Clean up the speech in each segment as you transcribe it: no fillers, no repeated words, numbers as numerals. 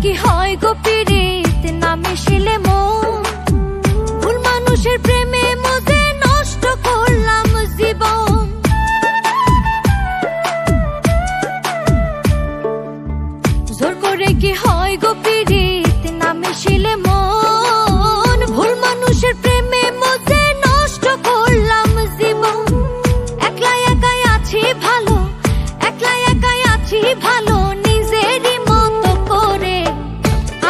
কি হয় গো পীড়িত না মিশিলে মন, ভুল মানুষের প্রেমে মজে নষ্ট করলাম জীবন। জোর করে কি হয় গো পীড়িত না মিশিলে মন, ভুল মানুষের প্রেমে মজে নষ্ট করলাম জীবন। একলা একাই আছি ভালো, একলা একাই আছি ভালো, নিজেরই মতো করে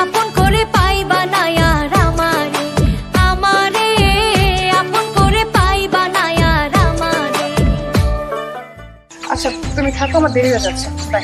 আপন করে পাইবা না আর আমারে, আমারে আপন করে পাইবা না আর আমারে। আচ্ছা তুমি থাকো, আমার দেরি হয়ে যাচ্ছে, বাই।